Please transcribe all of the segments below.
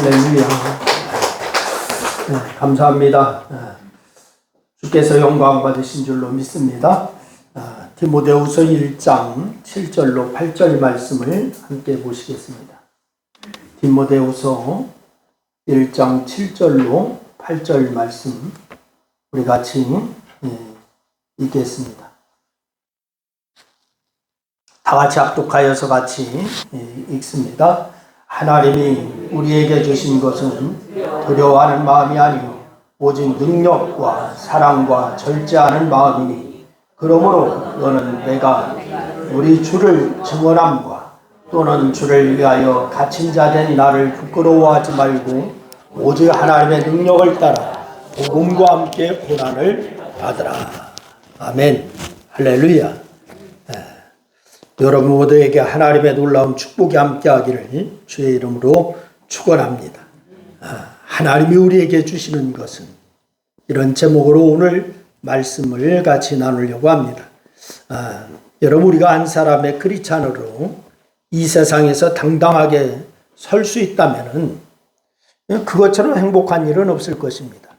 할렐루야. 감사합니다. 주께서 영광 받으신 줄로 믿습니다. 디모데후서 1장 7절로 8절 말씀을 함께 보시겠습니다. 디모데후서 1장 7절로 8절 말씀 우리 같이 읽겠습니다. 다 같이 합독하여서 같이 읽습니다. 하나님이 우리에게 주신 것은 두려워하는 마음이 아니요 오직 능력과 사랑과 절제하는 마음이니 그러므로 너는 내가 우리 주를 증언함과 또는 주를 위하여 갇힌 자 된 나를 부끄러워하지 말고 오직 하나님의 능력을 따라 복음과 함께 고난을 받으라. 아멘. 할렐루야. 여러분 모두에게 하나님의 놀라운 축복이 함께하기를 주의 이름으로 축원합니다. 하나님이 우리에게 주시는 것은 이런 제목으로 오늘 말씀을 같이 나누려고 합니다. 여러분 우리가 한 사람의 크리스찬으로 이 세상에서 당당하게 설 수 있다면 그것처럼 행복한 일은 없을 것입니다.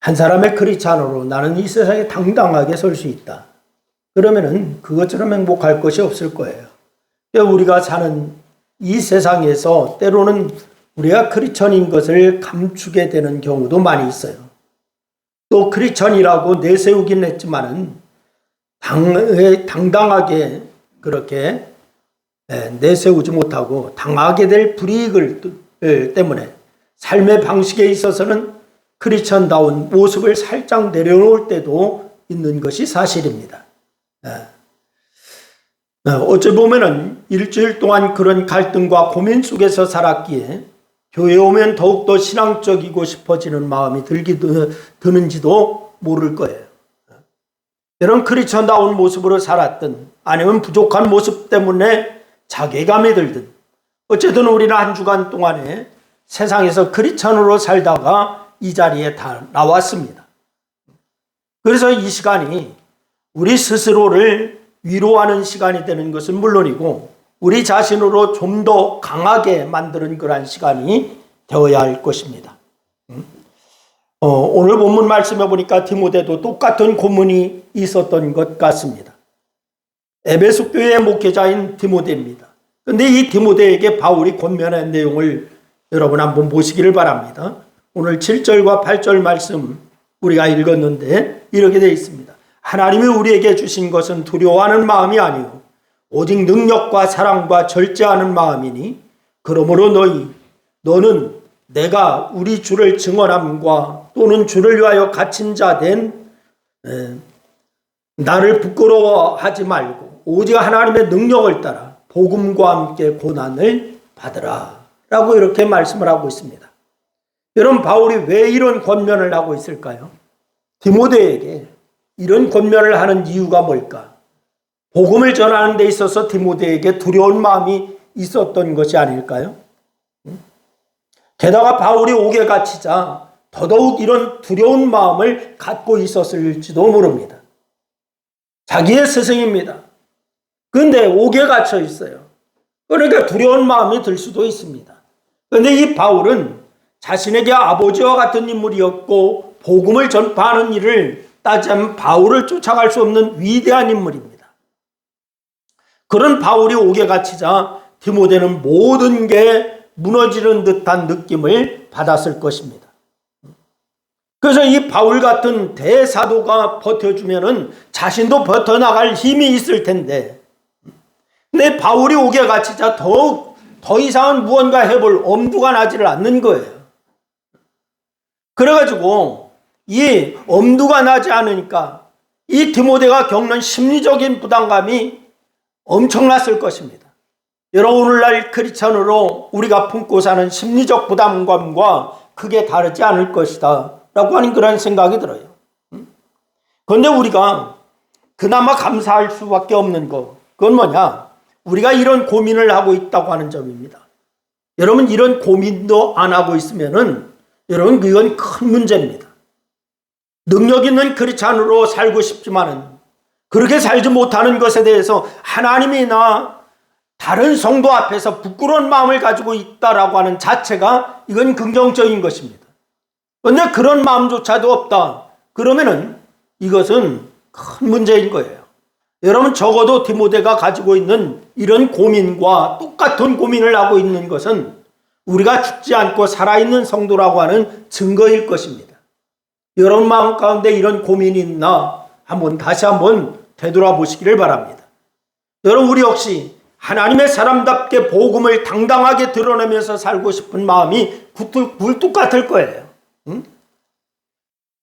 한 사람의 크리스찬으로 나는 이 세상에 당당하게 설 수 있다. 그러면은 그것처럼 행복할 것이 없을 거예요. 우리가 사는 이 세상에서 때로는 우리가 크리스천인 것을 감추게 되는 경우도 많이 있어요. 또 크리스천이라고 내세우긴 했지만은 당당하게 그렇게 내세우지 못하고 당하게 될 불이익을 때문에 삶의 방식에 있어서는 크리스천다운 모습을 살짝 내려놓을 때도 있는 것이 사실입니다. 어찌 보면은 일주일 동안 그런 갈등과 고민 속에서 살았기에 교회에 오면 더욱더 신앙적이고 싶어지는 마음이 드는지도 모를 거예요. 이런 크리스천다운 모습으로 살았든 아니면 부족한 모습 때문에 자괴감이 들든 어쨌든 우리는 한 주간 동안에 세상에서 크리스천으로 살다가 이 자리에 다 나왔습니다. 그래서 이 시간이 우리 스스로를 위로하는 시간이 되는 것은 물론이고 우리 자신으로 좀 더 강하게 만드는 그러한 시간이 되어야 할 것입니다. 오늘 본문 말씀해 보니까 디모데도 똑같은 고문이 있었던 것 같습니다. 에베소 교회의 목회자인 디모데입니다. 그런데 이 디모데에게 바울이 권면한 내용을 여러분 한번 보시기를 바랍니다. 오늘 7절과 8절 말씀 우리가 읽었는데 이렇게 되어 있습니다. 하나님이 우리에게 주신 것은 두려워하는 마음이 아니요 오직 능력과 사랑과 절제하는 마음이니 그러므로 너는 내가 우리 주를 증언함과 또는 주를 위하여 갇힌 자 된 나를 부끄러워하지 말고 오직 하나님의 능력을 따라 복음과 함께 고난을 받으라 라고 이렇게 말씀을 하고 있습니다. 여러분 바울이 왜 이런 권면을 하고 있을까요? 디모데에게 이런 권면을 하는 이유가 뭘까? 복음을 전하는 데 있어서 디모데에게 두려운 마음이 있었던 것이 아닐까요? 게다가 바울이 옥에 갇히자 더더욱 이런 두려운 마음을 갖고 있었을지도 모릅니다. 자기의 스승입니다. 그런데 옥에 갇혀 있어요. 그러니까 두려운 마음이 들 수도 있습니다. 그런데 이 바울은 자신에게 아버지와 같은 인물이었고 복음을 전파하는 일을 따지면 바울을 쫓아갈 수 없는 위대한 인물입니다. 그런 바울이 옥에 갇히자 디모데는 모든 게 무너지는 듯한 느낌을 받았을 것입니다. 그래서 이 바울 같은 대사도가 버텨주면은 자신도 버텨나갈 힘이 있을 텐데, 근데 바울이 옥에 갇히자 더 이상은 무언가 해볼 엄두가 나지를 않는 거예요. 그래가지고 이 엄두가 나지 않으니까 이 디모데가 겪는 심리적인 부담감이 엄청났을 것입니다. 여러분 오늘날 크리스천으로 우리가 품고 사는 심리적 부담감과 크게 다르지 않을 것이다 라고 하는 그런 생각이 들어요. 그런데 우리가 그나마 감사할 수밖에 없는 것, 그건 뭐냐? 우리가 이런 고민을 하고 있다고 하는 점입니다. 여러분 이런 고민도 안 하고 있으면은 여러분 그건 큰 문제입니다. 능력 있는 크리스찬으로 살고 싶지만은 그렇게 살지 못하는 것에 대해서 하나님이 나 다른 성도 앞에서 부끄러운 마음을 가지고 있다라고 하는 자체가 이건 긍정적인 것입니다. 그런데 그런 마음조차도 없다. 그러면은 이것은 큰 문제인 거예요. 여러분, 적어도 디모데가 가지고 있는 이런 고민과 똑같은 고민을 하고 있는 것은 우리가 죽지 않고 살아있는 성도라고 하는 증거일 것입니다. 여러분 마음 가운데 이런 고민이 있나 다시 한번 되돌아보시기를 바랍니다. 여러분, 우리 역시 하나님의 사람답게 복음을 당당하게 드러내면서 살고 싶은 마음이 굴뚝 같을 거예요.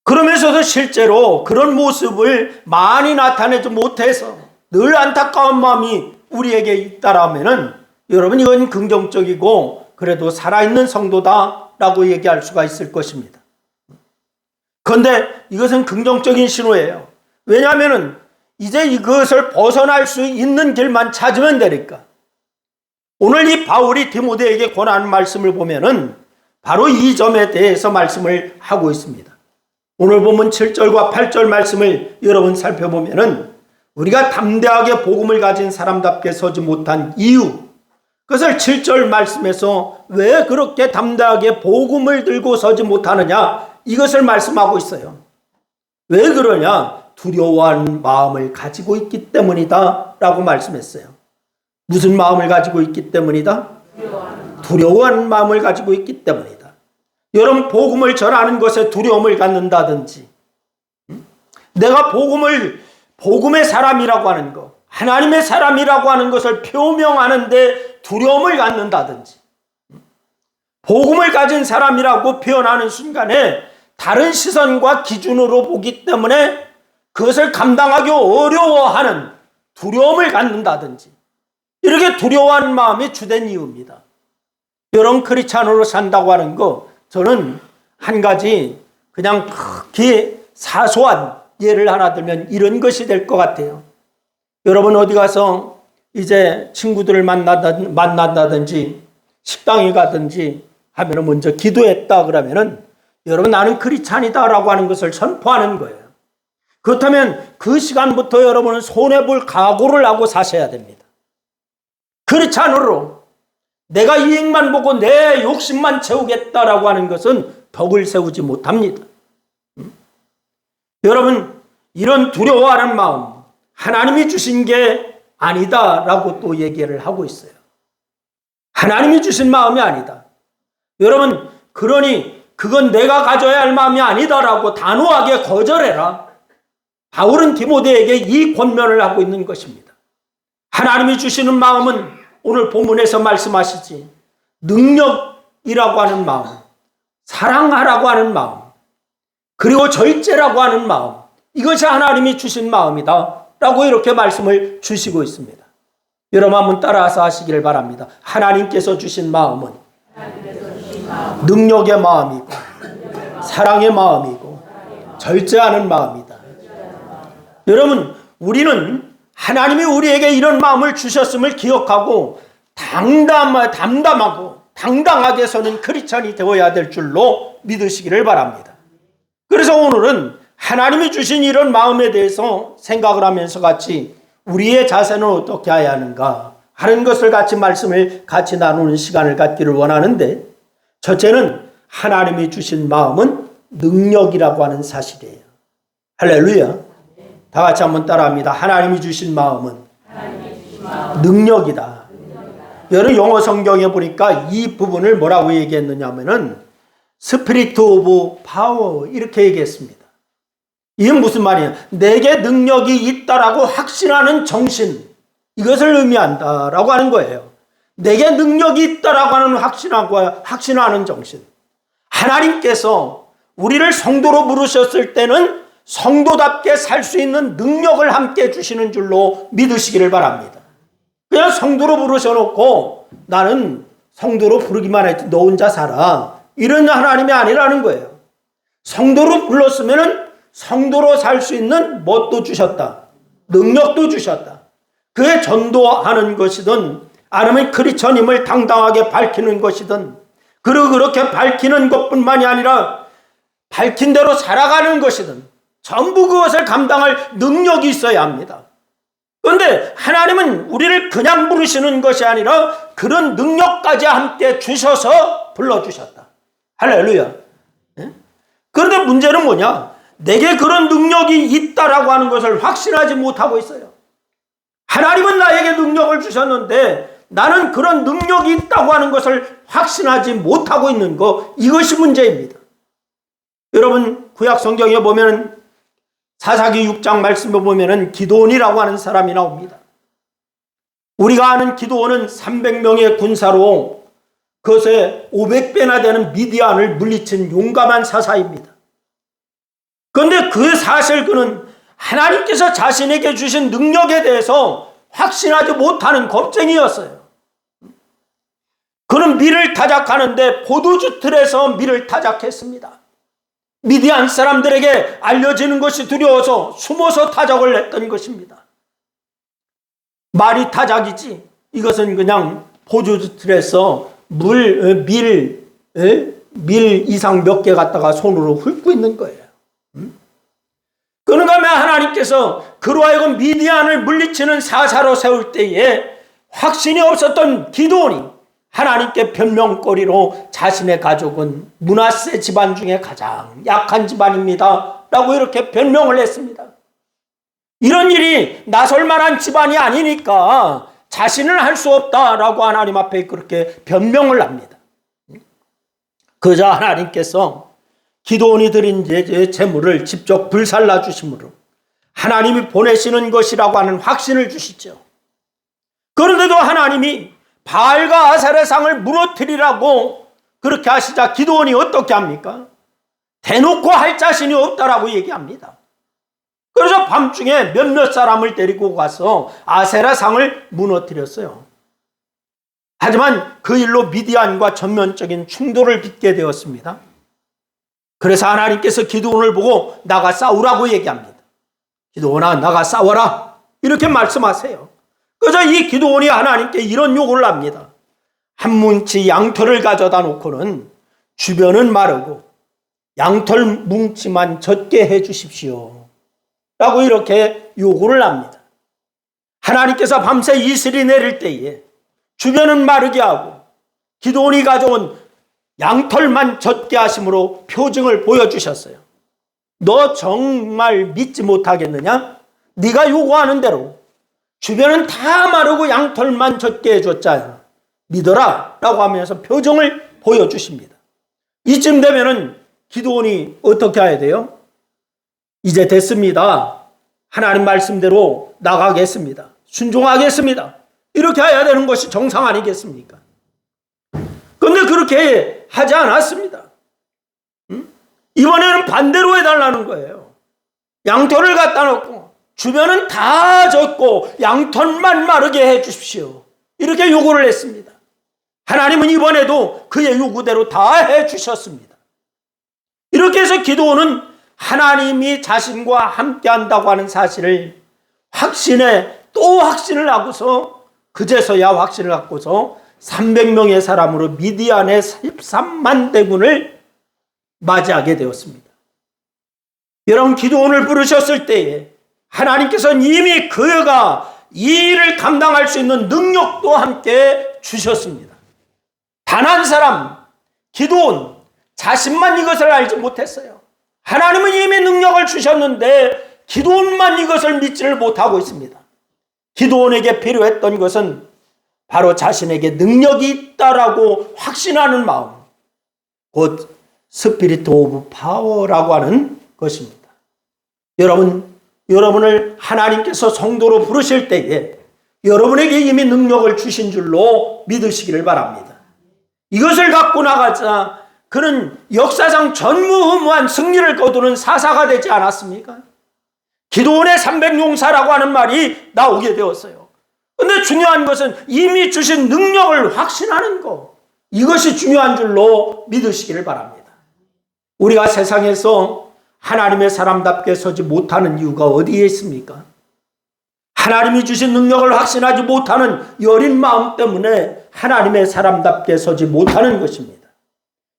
그러면서도 실제로 그런 모습을 많이 나타내지 못해서 늘 안타까운 마음이 우리에게 있다라면은 여러분, 이건 긍정적이고 그래도 살아있는 성도다라고 얘기할 수가 있을 것입니다. 그런데 이것은 긍정적인 신호예요. 왜냐하면은 이제 이것을 벗어날 수 있는 길만 찾으면 되니까. 오늘 이 바울이 디모데에게 권하는 말씀을 보면은 바로 이 점에 대해서 말씀을 하고 있습니다. 오늘 보면 7절과 8절 말씀을 여러분 살펴보면은 우리가 담대하게 복음을 가진 사람답게 서지 못한 이유, 그것을 7절 말씀에서 왜 그렇게 담대하게 복음을 들고 서지 못하느냐, 이것을 말씀하고 있어요. 왜 그러냐? 두려워하는 마음을 가지고 있기 때문이다 라고 말씀했어요. 무슨 마음을 가지고 있기 때문이다? 두려워하는 마음을 가지고 있기 때문이다. 여러분, 복음을 전하는 것에 두려움을 갖는다든지, 내가 복음의 사람이라고 하는 것, 하나님의 사람이라고 하는 것을 표명하는데 두려움을 갖는다든지, 복음을 가진 사람이라고 표현하는 순간에 다른 시선과 기준으로 보기 때문에 그것을 감당하기 어려워하는 두려움을 갖는다든지, 이렇게 두려워하는 마음이 주된 이유입니다. 여러분, 크리스찬으로 산다고 하는 거, 저는 한 가지 그냥 극히 사소한 예를 하나 들면 이런 것이 될 것 같아요. 여러분, 어디 가서 이제 친구들을 만난다든지 식당에 가든지 하면 먼저 기도했다 그러면은 여러분, 나는 크리스찬이다라고 하는 것을 선포하는 거예요. 그렇다면 그 시간부터 여러분은 손해볼 각오를 하고 사셔야 됩니다. 크리스찬으로 내가 이익만 보고 내 욕심만 채우겠다라고 하는 것은 덕을 세우지 못합니다. 여러분, 이런 두려워하는 마음, 하나님이 주신 게 아니다라고 또 얘기를 하고 있어요. 하나님이 주신 마음이 아니다. 여러분, 그러니 그건 내가 가져야 할 마음이 아니다라고 단호하게 거절해라. 바울은 디모데에게 이 권면을 하고 있는 것입니다. 하나님이 주시는 마음은 오늘 본문에서 말씀하시지, 능력이라고 하는 마음, 사랑하라고 하는 마음, 그리고 절제라고 하는 마음, 이것이 하나님이 주신 마음이다 라고 이렇게 말씀을 주시고 있습니다. 여러분, 한번 따라서 하시기를 바랍니다. 하나님께서 주신 마음은 능력의 마음이고 사랑의 마음이고 절제하는 마음이다. 여러분, 우리는 하나님이 우리에게 이런 마음을 주셨음을 기억하고 담담하고 당당하게 서는 크리스찬이 되어야 될 줄로 믿으시기를 바랍니다. 그래서 오늘은 하나님이 주신 이런 마음에 대해서 생각을 하면서 같이 우리의 자세는 어떻게 해야 하는가 하는 것을 말씀을 같이 나누는 시간을 갖기를 원하는데, 첫째는 하나님이 주신 마음은 능력이라고 하는 사실이에요. 할렐루야. 다 같이 한번 따라합니다. 하나님이 주신 마음은 능력이다. 여러분, 영어 성경에 보니까 이 부분을 뭐라고 얘기했느냐 하면은 스피리트 오브 파워 이렇게 얘기했습니다. 이게 무슨 말이에요? 내게 능력이 있다라고 확신하는 정신, 이것을 의미한다라고 하는 거예요. 내게 능력이 있다라고 하는 확신하는 정신. 하나님께서 우리를 성도로 부르셨을 때는 성도답게 살 수 있는 능력을 함께 주시는 줄로 믿으시기를 바랍니다. 그냥 성도로 부르셔놓고 나는 성도로 부르기만 했지 너 혼자 살아, 이런 하나님이 아니라는 거예요. 성도로 불렀으면 성도로 살 수 있는 뭣도 주셨다, 능력도 주셨다. 그의 전도하는 것이든 아니면 크리스천임을 당당하게 밝히는 것이든, 그리고 그렇게 밝히는 것뿐만이 아니라 밝힌 대로 살아가는 것이든 전부 그것을 감당할 능력이 있어야 합니다. 그런데 하나님은 우리를 그냥 부르시는 것이 아니라 그런 능력까지 함께 주셔서 불러주셨다. 할렐루야. 그런데 문제는 뭐냐? 내게 그런 능력이 있다라고 하는 것을 확신하지 못하고 있어요. 하나님은 나에게 능력을 주셨는데 나는 그런 능력이 있다고 하는 것을 확신하지 못하고 있는 것, 이것이 문제입니다. 여러분, 구약 성경에 보면 사사기 6장 말씀에 보면 기드온이라고 하는 사람이 나옵니다. 우리가 아는 기드온은 300명의 군사로 그것에 500배나 되는 미디안을 물리친 용감한 사사입니다. 그런데 그 사실 그는 하나님께서 자신에게 주신 능력에 대해서 확신하지 못하는 겁쟁이였어요. 그는 밀을 타작하는데 포도주 틀에서 밀을 타작했습니다. 미디안 사람들에게 알려지는 것이 두려워서 숨어서 타작을 했던 것입니다. 말이 타작이지 이것은 그냥 포도주 틀에서 밀 이상 몇 개 갖다가 손으로 훑고 있는 거예요. 그런가 하면 하나님께서 그로 하여금 미디안을 물리치는 사사로 세울 때에 확신이 없었던 기드온이 하나님께 변명거리로 자신의 가족은 므낫세 집안 중에 가장 약한 집안입니다 라고 이렇게 변명을 했습니다. 이런 일이 나설 만한 집안이 아니니까 자신은 할 수 없다라고 하나님 앞에 그렇게 변명을 합니다. 그저 하나님께서 기드온이 드린 제물을 직접 불살라 주심으로 하나님이 보내시는 것이라고 하는 확신을 주시죠. 그런데도 하나님이 바알과 아셀의 상을 무너뜨리라고 그렇게 하시자 기드온이 어떻게 합니까? 대놓고 할 자신이 없다라고 얘기합니다. 그래서 밤중에 몇몇 사람을 데리고 가서 아세라 상을 무너뜨렸어요. 하지만 그 일로 미디안과 전면적인 충돌을 빚게 되었습니다. 그래서 하나님께서 기드온을 보고 나가 싸우라고 얘기합니다. 기드온아, 나가 싸워라 이렇게 말씀하세요. 그래서 이 기드온이 하나님께 이런 요구를 합니다. 한 뭉치 양털을 가져다 놓고는 주변은 마르고 양털 뭉치만 젖게 해 주십시오 라고 이렇게 요구를 합니다. 하나님께서 밤새 이슬이 내릴 때에 주변은 마르게 하고 기드온이 가져온 양털만 젖게 하심으로 표징을 보여주셨어요. 너 정말 믿지 못하겠느냐? 네가 요구하는 대로 주변은 다 마르고 양털만 젖게 해줬잖아. 믿어라 라고 하면서 표정을 보여주십니다. 이쯤 되면은 기드온이 어떻게 해야 돼요? 이제 됐습니다. 하나님 말씀대로 나가겠습니다. 순종하겠습니다. 이렇게 해야 되는 것이 정상 아니겠습니까? 그런데 그렇게 하지 않았습니다. 이번에는 반대로 해달라는 거예요. 양털을 갖다 놓고 주변은 다 젖고 양털만 마르게 해 주십시오. 이렇게 요구를 했습니다. 하나님은 이번에도 그의 요구대로 다 해 주셨습니다. 이렇게 해서 기드온은 하나님이 자신과 함께 한다고 하는 사실을 확신에 또 확신을 하고서 그제서야 확신을 갖고서 300명의 사람으로 미디안의 13만 대군을 맞이하게 되었습니다. 여러분, 기드온을 부르셨을 때에 하나님께서는 이미 그가 이 일을 감당할 수 있는 능력도 함께 주셨습니다. 단 한 사람, 기드온 자신만 이것을 알지 못했어요. 하나님은 이미 능력을 주셨는데 기드온만 이것을 믿지를 못하고 있습니다. 기드온에게 필요했던 것은 바로 자신에게 능력이 있다라고 확신하는 마음, 곧 스피리트 오브 파워라고 하는 것입니다. 여러분을 하나님께서 성도로 부르실 때에 여러분에게 이미 능력을 주신 줄로 믿으시기를 바랍니다. 이것을 갖고 나가자 그는 역사상 전무후무한 승리를 거두는 사사가 되지 않았습니까? 기드온의 300용사라고 하는 말이 나오게 되었어요. 그런데 중요한 것은 이미 주신 능력을 확신하는 것, 이것이 중요한 줄로 믿으시기를 바랍니다. 우리가 세상에서 하나님의 사람답게 서지 못하는 이유가 어디에 있습니까? 하나님이 주신 능력을 확신하지 못하는 여린 마음 때문에 하나님의 사람답게 서지 못하는 것입니다.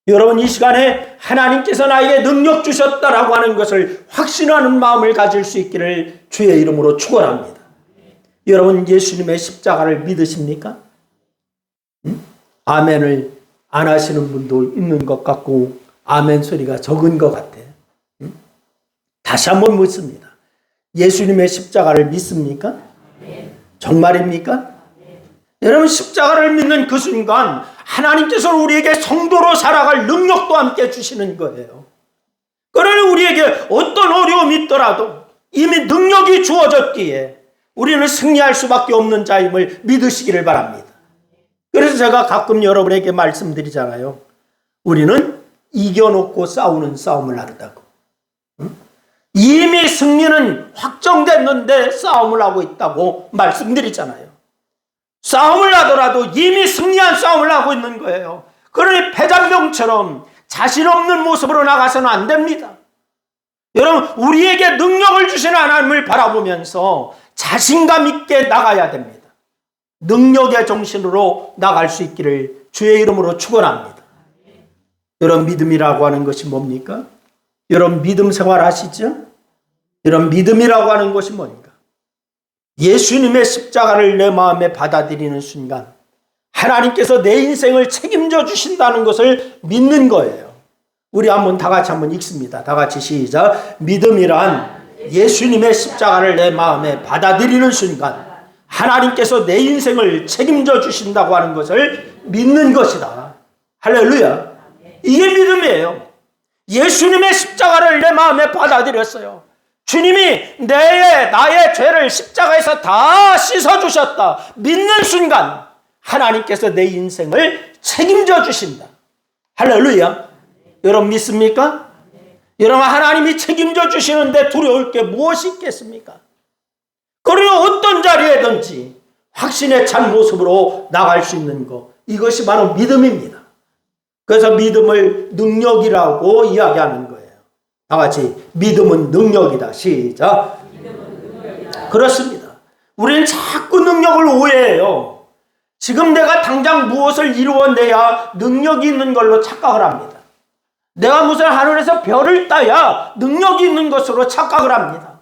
여러분, 이 시간에 하나님께서 나에게 능력 주셨다라고 하는 것을 확신하는 마음을 가질 수 있기를 주의 이름으로 축원합니다. 여러분 예수님의 십자가를 믿으십니까? 아멘을 안 하시는 분도 있는 것 같고 아멘 소리가 적은 것 같아요. 다시 한번 묻습니다. 예수님의 십자가를 믿습니까? 정말입니까? 여러분 십자가를 믿는 그 순간 하나님께서 우리에게 성도로 살아갈 능력도 함께 주시는 거예요. 그러니 우리에게 어떤 어려움이 있더라도 이미 능력이 주어졌기에 우리는 승리할 수밖에 없는 자임을 믿으시기를 바랍니다. 그래서 제가 가끔 여러분에게 말씀드리잖아요. 우리는 이겨놓고 싸우는 싸움을 한다고. 이미 승리는 확정됐는데 싸움을 하고 있다고 말씀드리잖아요. 싸움을 하더라도 이미 승리한 싸움을 하고 있는 거예요. 그러니 패잔병처럼 자신 없는 모습으로 나가서는 안 됩니다. 여러분 우리에게 능력을 주시는 하나님을 바라보면서 자신감 있게 나가야 됩니다. 능력의 정신으로 나갈 수 있기를 주의 이름으로 축원합니다. 여러분 믿음이라고 하는 것이 뭡니까? 여러분 믿음 생활 하시죠? 여러분 믿음이라고 하는 것이 뭡니까? 예수님의 십자가를 내 마음에 받아들이는 순간 하나님께서 내 인생을 책임져 주신다는 것을 믿는 거예요. 우리 한번 다 같이 한번 읽습니다. 다 같이 시작. 믿음이란 예수님의 십자가를 내 마음에 받아들이는 순간 하나님께서 내 인생을 책임져 주신다고 하는 것을 믿는 것이다. 할렐루야. 이게 믿음이에요. 예수님의 십자가를 내 마음에 받아들였어요. 주님이 나의 죄를 십자가에서 다 씻어주셨다. 믿는 순간 하나님께서 내 인생을 책임져 주신다. 할렐루야. 여러분 믿습니까? 여러분 하나님이 책임져 주시는데 두려울 게 무엇이 있겠습니까? 그러나 어떤 자리에든지 확신의 찬 모습으로 나갈 수 있는 것, 이것이 바로 믿음입니다. 그래서 믿음을 능력이라고 이야기하는 거예요. 다 같이 믿음은 능력이다. 시작. 그렇습니다. 우리는 자꾸 능력을 오해해요. 지금 내가 당장 무엇을 이루어내야 능력이 있는 걸로 착각을 합니다. 내가 무슨 하늘에서 별을 따야 능력이 있는 것으로 착각을 합니다.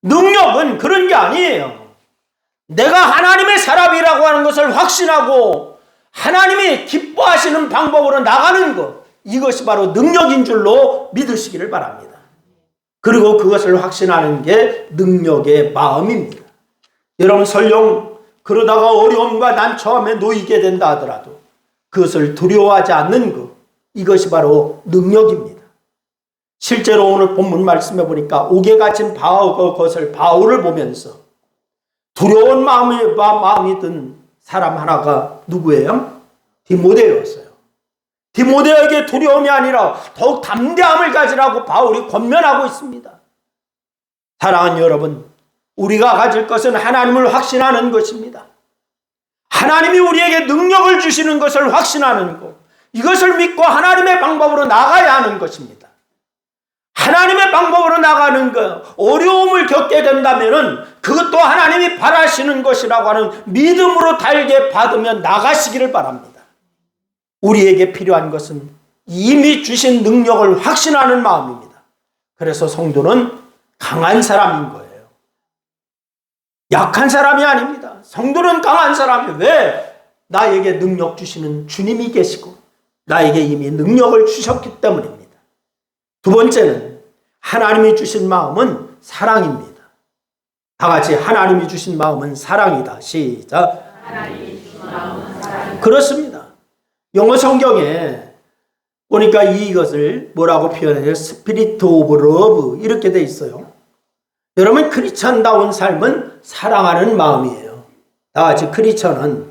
능력은 그런 게 아니에요. 내가 하나님의 사람이라고 하는 것을 확신하고 하나님이 기뻐하시는 방법으로 나가는 것, 이것이 바로 능력인 줄로 믿으시기를 바랍니다. 그리고 그것을 확신하는 게 능력의 마음입니다. 여러분 설령 그러다가 어려움과 난처함에 놓이게 된다 하더라도 그것을 두려워하지 않는 것, 이것이 바로 능력입니다. 실제로 오늘 본문 말씀해 보니까 옥에 갇힌 바울을 보면서 두려운 마음이 든 사람 하나가 누구예요? 디모데였어요. 디모데에게 두려움이 아니라 더욱 담대함을 가지라고 바울이 권면하고 있습니다. 사랑하는 여러분, 우리가 가질 것은 하나님을 확신하는 것입니다. 하나님이 우리에게 능력을 주시는 것을 확신하는 것, 이것을 믿고 하나님의 방법으로 나가야 하는 것입니다. 하나님의 방법으로 나가는 것, 어려움을 겪게 된다면 그것도 하나님이 바라시는 것이라고 하는 믿음으로 달게 받으면 나가시기를 바랍니다. 우리에게 필요한 것은 이미 주신 능력을 확신하는 마음입니다. 그래서 성도는 강한 사람인 거예요. 약한 사람이 아닙니다. 성도는 강한 사람이에요. 왜? 나에게 능력 주시는 주님이 계시고 나에게 이미 능력을 주셨기 때문입니다. 두 번째는 하나님이 주신 마음은 사랑입니다. 다 같이 하나님이 주신 마음은 사랑이다. 시작. 하나님이 주신 마음은 사랑이다. 그렇습니다. 영어 성경에 보니까 이것을 뭐라고 표현해요? 스피릿 오브 러브 이렇게 돼 있어요. 여러분 크리스천다운 삶은 사랑하는 마음이에요. 다 같이 크리스천은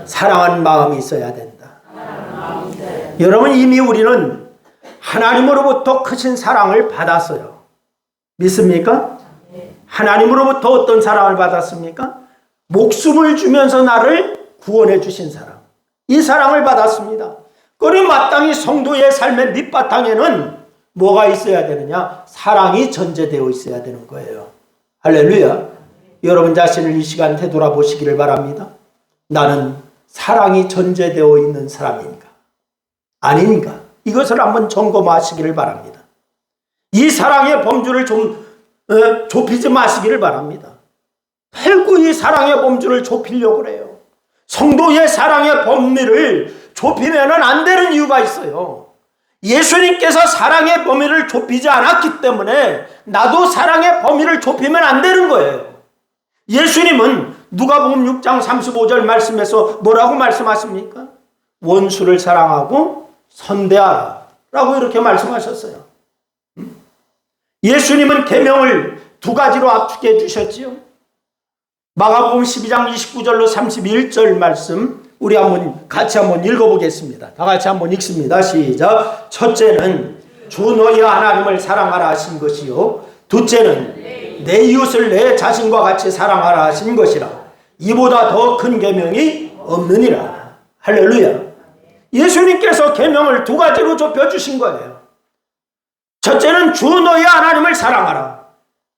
사랑하는 마음이 있어야 된다. 여러분 이미 우리는 하나님으로부터 크신 사랑을 받았어요. 믿습니까? 하나님으로부터 어떤 사랑을 받았습니까? 목숨을 주면서 나를 구원해 주신 사랑. 이 사랑을 받았습니다. 그럼 마땅히 성도의 삶의 밑바탕에는 뭐가 있어야 되느냐? 사랑이 전제되어 있어야 되는 거예요. 할렐루야. 여러분 자신을 이 시간 되돌아보시기를 바랍니다. 나는 사랑이 전제되어 있는 사람인가? 아닌가? 이것을 한번 점검하시기를 바랍니다. 이 사랑의 범주를 좀 좁히지 마시기를 바랍니다. 결국 이 사랑의 범주를 좁히려고 그래요. 성도의 사랑의 범위를 좁히면 안 되는 이유가 있어요. 예수님께서 사랑의 범위를 좁히지 않았기 때문에 나도 사랑의 범위를 좁히면 안 되는 거예요. 예수님은 누가복음 6장 35절 말씀에서 뭐라고 말씀하십니까? 원수를 사랑하고 선대하라 라고 이렇게 말씀하셨어요. 예수님은 계명을 두 가지로 압축해 주셨지요. 마가복음 12장 29절로 31절 말씀 우리 같이 한번 읽어보겠습니다. 다 같이 한번 읽습니다. 시작. 첫째는 주 너희 하나님을 사랑하라 하신 것이요, 둘째는 내 이웃을 내 자신과 같이 사랑하라 하신 것이라. 이보다 더 큰 계명이 없느니라. 할렐루야. 예수님께서 계명을 두 가지로 좁혀주신 거예요. 첫째는 주 너희 하나님을 사랑하라.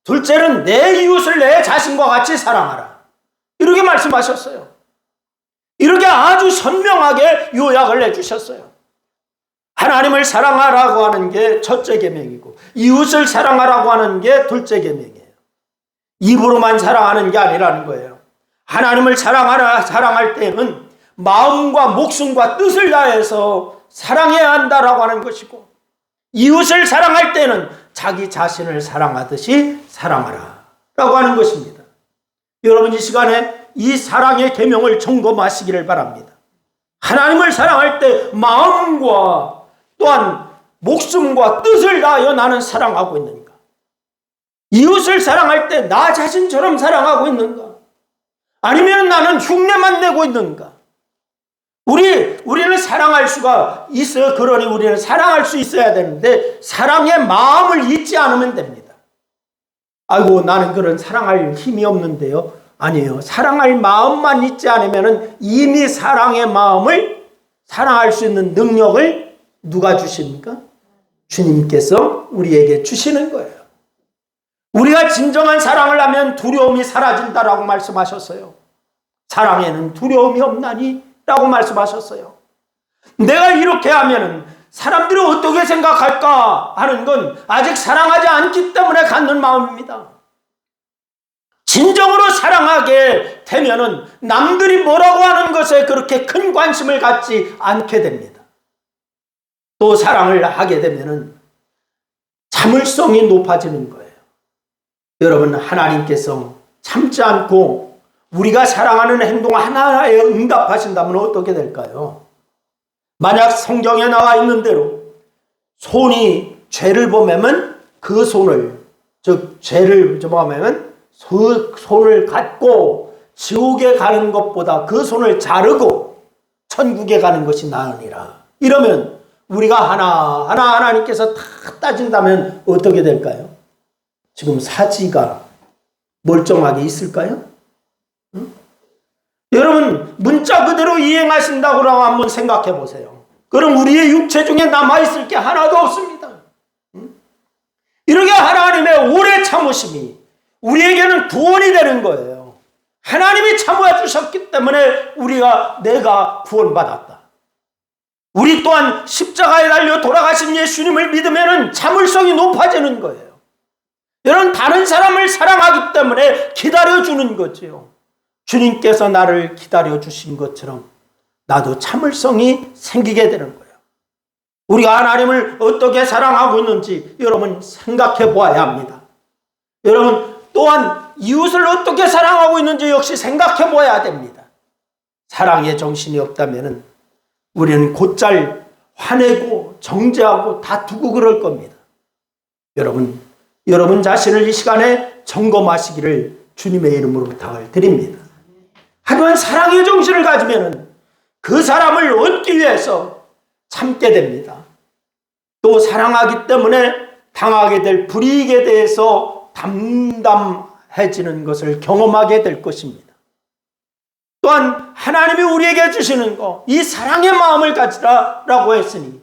둘째는 내 이웃을 내 자신과 같이 사랑하라. 이렇게 말씀하셨어요. 이렇게 아주 선명하게 요약을 해주셨어요. 하나님을 사랑하라고 하는 게 첫째 계명이고 이웃을 사랑하라고 하는 게 둘째 계명이에요. 입으로만 사랑하는 게 아니라는 거예요. 하나님을 사랑할 때는 마음과 목숨과 뜻을 다해서 사랑해야 한다라고 하는 것이고, 이웃을 사랑할 때는 자기 자신을 사랑하듯이 사랑하라 라고 하는 것입니다. 여러분, 이 시간에 이 사랑의 계명을 점검하시기를 바랍니다. 하나님을 사랑할 때 마음과 또한 목숨과 뜻을 다하여 나는 사랑하고 있는가? 이웃을 사랑할 때 나 자신처럼 사랑하고 있는가? 아니면 나는 흉내만 내고 있는가? 우리는 사랑할 수가 있어요. 그러니 우리는 사랑할 수 있어야 되는데 사랑의 마음을 잊지 않으면 됩니다. 아이고, 나는 그런 사랑할 힘이 없는데요. 아니에요. 사랑할 마음만 잊지 않으면 이미 사랑의 마음을 사랑할 수 있는 능력을 누가 주십니까? 주님께서 우리에게 주시는 거예요. 우리가 진정한 사랑을 하면 두려움이 사라진다라고 말씀하셨어요. 사랑에는 두려움이 없나니 라고 말씀하셨어요. 내가 이렇게 하면 사람들이 어떻게 생각할까 하는 건 아직 사랑하지 않기 때문에 갖는 마음입니다. 진정으로 사랑하게 되면은 남들이 뭐라고 하는 것에 그렇게 큰 관심을 갖지 않게 됩니다. 또 사랑을 하게 되면은 참을성이 높아지는 거예요. 여러분, 하나님께서 참지 않고 우리가 사랑하는 행동 하나하나에 응답하신다면 어떻게 될까요? 만약 성경에 나와 있는 대로 손이 죄를 범하면 그 손을, 즉 죄를 범하면 그 손을 갖고 지옥에 가는 것보다 그 손을 자르고 천국에 가는 것이 나으니라. 이러면 우리가 하나하나 하나님께서 다 따진다면 어떻게 될까요? 지금 사지가 멀쩡하게 있을까요? 응? 여러분, 문자 그대로 이행하신다고 한번 생각해 보세요. 그럼 우리의 육체 중에 남아있을 게 하나도 없습니다. 응? 이렇게 하나님의 오래 참으심이 우리에게는 구원이 되는 거예요. 하나님이 참아 주셨기 때문에 내가 구원받았다. 우리 또한 십자가에 달려 돌아가신 예수님을 믿으면 참을성이 높아지는 거예요. 여러분, 다른 사람을 사랑하기 때문에 기다려주는 거지요. 주님께서 나를 기다려주신 것처럼 나도 참을성이 생기게 되는 거예요. 우리가 하나님을 어떻게 사랑하고 있는지 여러분 생각해 보아야 합니다. 여러분, 또한 이웃을 어떻게 사랑하고 있는지 역시 생각해 보아야 됩니다. 사랑의 정신이 없다면 우리는 곧잘 화내고 정죄하고 다투고 그럴 겁니다. 여러분 자신을 이 시간에 점검하시기를 주님의 이름으로 부탁을 드립니다. 하지만 사랑의 정신을 가지면 그 사람을 얻기 위해서 참게 됩니다. 또 사랑하기 때문에 당하게 될 불이익에 대해서 담담해지는 것을 경험하게 될 것입니다. 또한 하나님이 우리에게 주시는 이 사랑의 마음을 가지라라고 했으니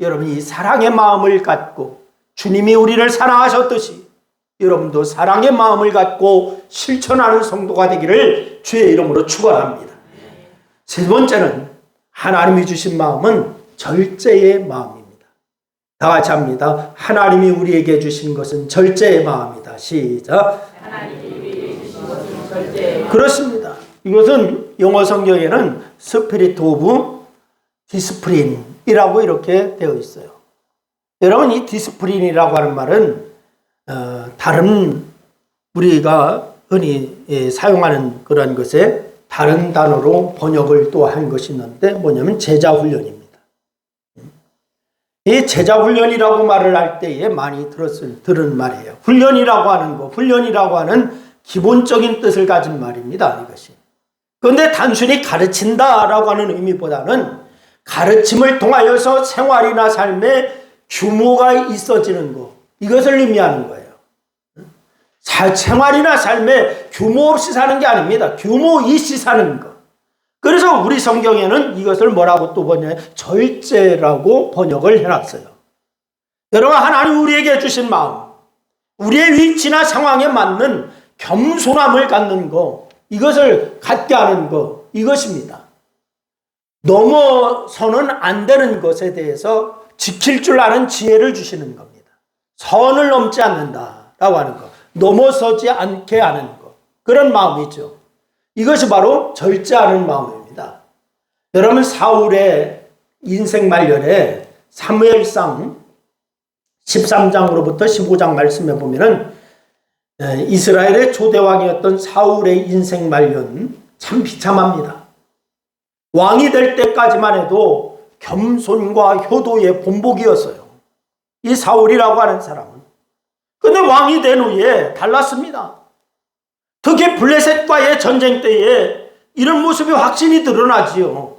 여러분, 이 사랑의 마음을 갖고 주님이 우리를 사랑하셨듯이 여러분도 사랑의 마음을 갖고 실천하는 성도가 되기를 주의 이름으로 축원합니다. 세 번째는 하나님이 주신 마음은 절제의 마음입니다. 다 같이 합니다. 하나님이 우리에게 주신 것은 절제의 마음이다. 시작. 하나님이 우리에게 주신 것은 절제의 그렇습니다. 이것은 영어 성경에는 스피릿 오브 디스플린이라고 이렇게 되어 있어요. 여러분, 이 디스플린이라고 하는 말은 다른 우리가 흔히 사용하는 그런 것에 다른 단어로 번역을 또 한 것이 있는데 뭐냐면 제자훈련입니다. 이 제자훈련이라고 말을 할 때에 많이 들은 말이에요. 훈련이라고 하는 거, 훈련이라고 하는 기본적인 뜻을 가진 말입니다. 이것이. 그런데 단순히 가르친다라고 하는 의미보다는 가르침을 통하여서 생활이나 삶에 규모가 있어지는 것, 이것을 의미하는 거예요. 생활이나 삶에 규모 없이 사는 게 아닙니다. 규모 있이 사는 것. 그래서 우리 성경에는 이것을 뭐라고 또 번역해? 절제라고 번역을 해놨어요. 여러분, 하나님 우리에게 주신 마음, 우리의 위치나 상황에 맞는 겸손함을 갖는 것, 이것을 갖게 하는 것, 이것입니다. 넘어서는 안 되는 것에 대해서 지킬 줄 아는 지혜를 주시는 겁니다. 선을 넘지 않는다라고 하는 것, 넘어서지 않게 하는 것, 그런 마음이죠. 이것이 바로 절제하는 마음입니다. 여러분, 사울의 인생 말년에 사무엘상 13장으로부터 15장 말씀에 보면은 이스라엘의 초대왕이었던 사울의 인생 말년 참 비참합니다. 왕이 될 때까지만 해도 겸손과 효도의 본보기였어요. 이 사울이라고 하는 사람은. 근데 왕이 된 후에 달랐습니다. 특히 블레셋과의 전쟁 때에 이런 모습이 확신이 드러나지요.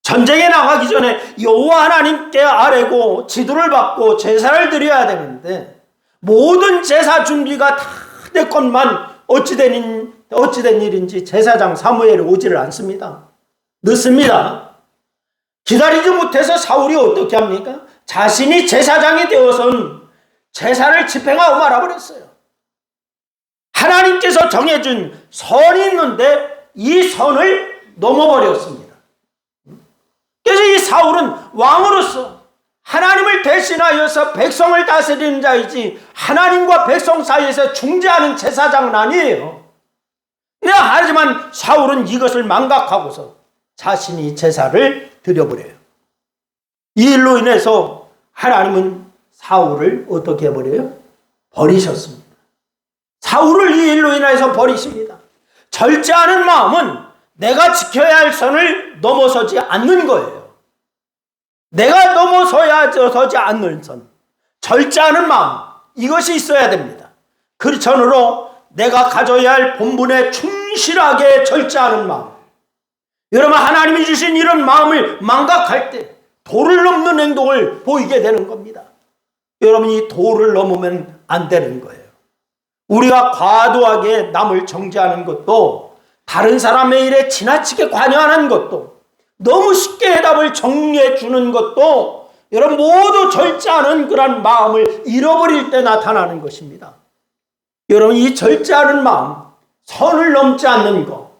전쟁에 나가기 전에 여호와 하나님께 아뢰고 지도를 받고 제사를 드려야 되는데 모든 제사 준비가 다 됐건만 어찌된 일인지 제사장 사무엘이 오지를 않습니다. 늦습니다. 기다리지 못해서 사울이 어떻게 합니까? 자신이 제사장이 되어선 제사를 집행하고 말아버렸어요. 하나님께서 정해준 선이 있는데 이 선을 넘어버렸습니다. 그래서 이 사울은 왕으로서 하나님을 대신하여서 백성을 다스리는 자이지 하나님과 백성 사이에서 중재하는 제사장은 아니에요. 하지만 사울은 이것을 망각하고서 자신이 제사를 드려버려요. 이 일로 인해서 하나님은 사울을 어떻게 해버려요? 버리셨습니다. 사울을 이 일로 인해서 버리십니다. 절제하는 마음은 내가 지켜야 할 선을 넘어서지 않는 거예요. 내가 넘어서지 않는 선, 절제하는 마음, 이것이 있어야 됩니다. 그 전으로 내가 가져야 할 본분에 충실하게 절제하는 마음. 여러분, 하나님이 주신 이런 마음을 망각할 때 도를 넘는 행동을 보이게 되는 겁니다. 여러분, 이 도를 넘으면 안 되는 거예요. 우리가 과도하게 남을 정죄하는 것도, 다른 사람의 일에 지나치게 관여하는 것도, 너무 쉽게 해답을 정리해 주는 것도 여러분 모두 절제하는 그런 마음을 잃어버릴 때 나타나는 것입니다. 여러분, 이 절제하는 마음, 선을 넘지 않는 것,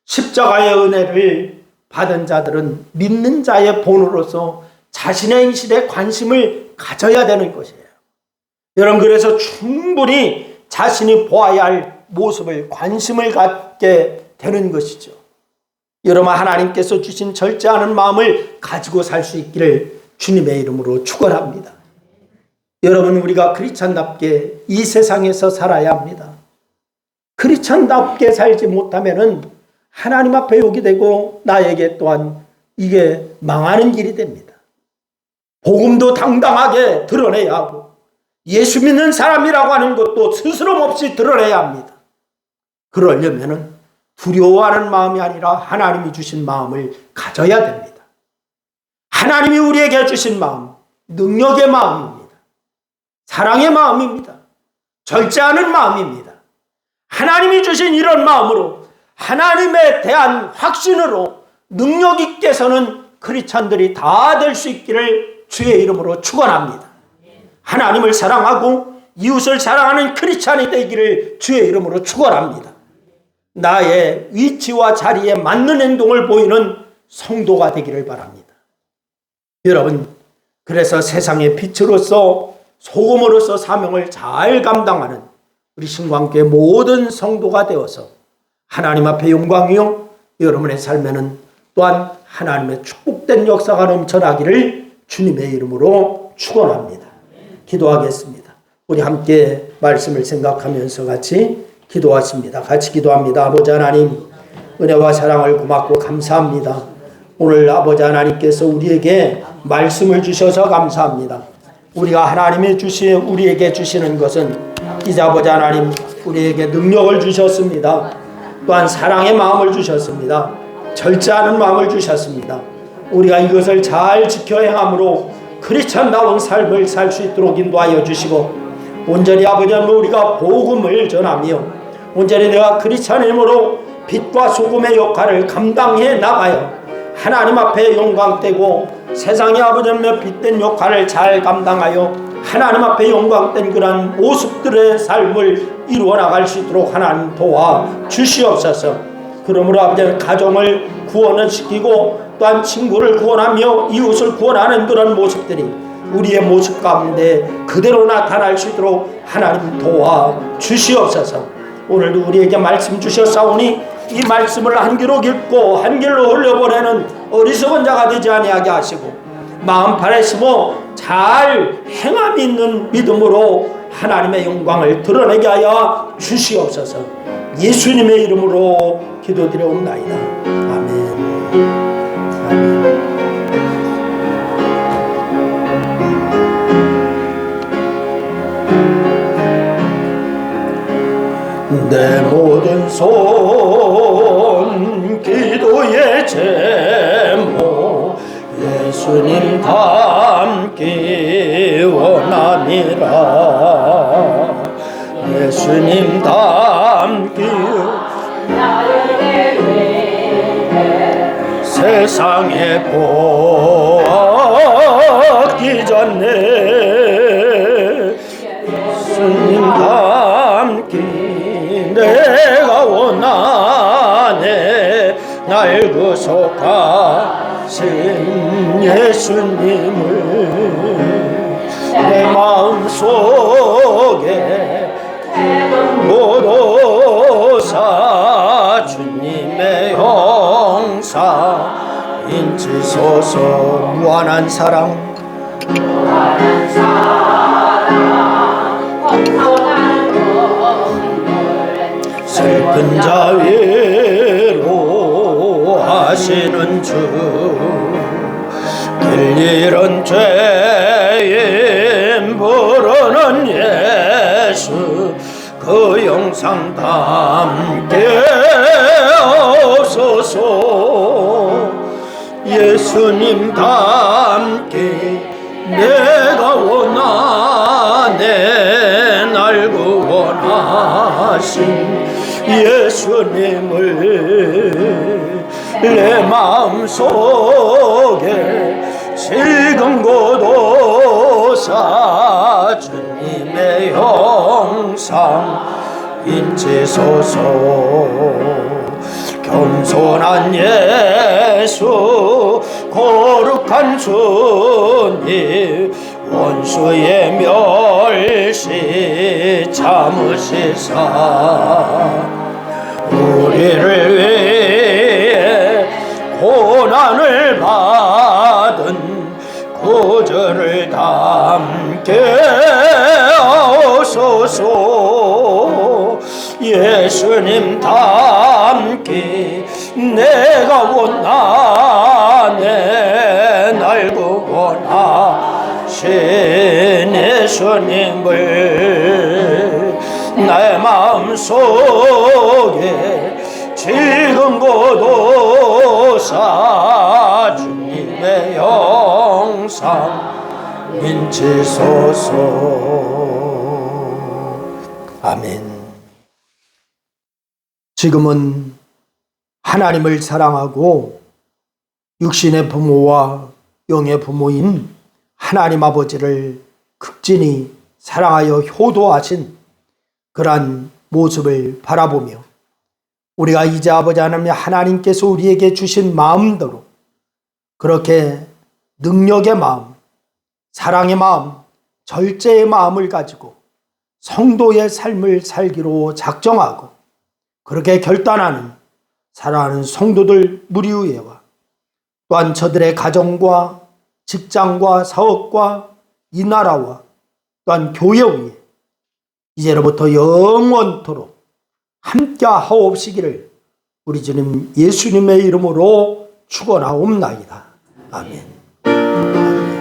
십자가의 은혜를 받은 자들은 믿는 자의 본으로서 자신의 인실에 관심을 가져야 되는 것이에요. 여러분, 그래서 충분히 자신이 보아야 할 모습을 관심을 갖게 되는 것이죠. 여러분, 하나님께서 주신 절제하는 마음을 가지고 살 수 있기를 주님의 이름으로 축원합니다. 여러분, 우리가 크리스찬답게 이 세상에서 살아야 합니다. 크리스찬답게 살지 못하면은 하나님 앞에 오게 되고 나에게 또한 이게 망하는 길이 됩니다. 복음도 당당하게 드러내야 하고 예수 믿는 사람이라고 하는 것도 스스럼 없이 드러내야 합니다. 그러려면은 두려워하는 마음이 아니라 하나님이 주신 마음을 가져야 됩니다. 하나님이 우리에게 주신 마음, 능력의 마음입니다. 사랑의 마음입니다. 절제하는 마음입니다. 하나님이 주신 이런 마음으로 하나님에 대한 확신으로 능력 있게 서는 크리스찬들이 다 될 수 있기를 주의 이름으로 축원합니다. 하나님을 사랑하고 이웃을 사랑하는 크리스찬이 되기를 주의 이름으로 축원합니다. 나의 위치와 자리에 맞는 행동을 보이는 성도가 되기를 바랍니다. 여러분, 그래서 세상의 빛으로서 소금으로서 사명을 잘 감당하는 우리 신광교회 모든 성도가 되어서 하나님 앞에 영광이요, 여러분의 삶에는 또한 하나님의 축복된 역사가 넘쳐나기를 주님의 이름으로 축원합니다. 기도하겠습니다. 우리 함께 말씀을 생각하면서 같이 기도하십니다. 같이 기도합니다. 아버지 하나님, 은혜와 사랑을 고맙고 감사합니다. 오늘 아버지 하나님께서 우리에게 말씀을 주셔서 감사합니다. 우리가 하나님이 우리에게 주시는 것은 이제 아버지 하나님, 우리에게 능력을 주셨습니다. 또한 사랑의 마음을 주셨습니다. 절제하는 마음을 주셨습니다. 우리가 이것을 잘 지켜 행함으로 크리스천다운 삶을 살 수 있도록 인도하여 주시고, 온전히 아버지 하나님, 우리가 복음을 전하며 온전히 내가 크리스천임으로 빛과 소금의 역할을 감당해 나가요 하나님 앞에 영광되고 세상의 아버지 하나님의 빛된 역할을 잘 감당하여 하나님 앞에 영광된 그런 모습들의 삶을 이루어 나갈 수 있도록 하나님 도와 주시옵소서. 그러므로 아버지 하나님, 가정을 구원을 시키고 또한 친구를 구원하며 이웃을 구원하는 그런 모습들이 우리의 모습 가운데 그대로 나타날 수 있도록 하나님 도와 주시옵소서. 오늘도 우리에게 말씀 주셨사오니 이 말씀을 한 귀로 읽고 한 길로 흘려보내는 어리석은 자가 되지 아니하게 하시고, 마음판에 심어 잘 행함이 있는 믿음으로 하나님의 영광을 드러내게 하여 주시옵소서. 예수님의 이름으로 기도드려옵나이다. 아멘. 아멘. 내 모든 손 기도의 제목 예수님 닮기 원하니라. 예수님 닮기 세상에 보기 전에 예수님 닮기 내가 원하네. 날 구속하신 예수님을 내 마음속에 모도사 주님의 형상 인치소서. 무한한 사랑 슬픈 자 위로하시는 주, 길 잃은 죄인 부르는 예수, 그 영상 담게 없소서. 예수님 담기 내가 원하네. 날 구원하신 예수님을 내 마음속에 지금 고도사 주님의 형상 인치소서. 겸손한 예수 거룩한 주님 원수의 멸시 참으시사 우리를 위해 고난을 받은 구주를 담게 하소서. 예수님 담기 내가 원하네. 날 구원하신 예수님을 내 마음속에 지금 고도사 주님의 영상 인치소서. 아멘. 지금은 하나님을 사랑하고 육신의 부모와 영의 부모인 하나님 아버지를 극진히 사랑하여 효도하신 그러한 모습을 바라보며 우리가 이제 아버지 하나님께서 우리에게 주신 마음대로 그렇게 능력의 마음, 사랑의 마음, 절제의 마음을 가지고 성도의 삶을 살기로 작정하고 그렇게 결단하는 사랑하는 성도들 무리 위에와 또한 저들의 가정과 직장과 사업과 이 나라와 또한 교회 위에 이제로부터 영원토록 함께 하옵시기를 우리 주님 예수님의 이름으로 축원하옵나이다. 아멘.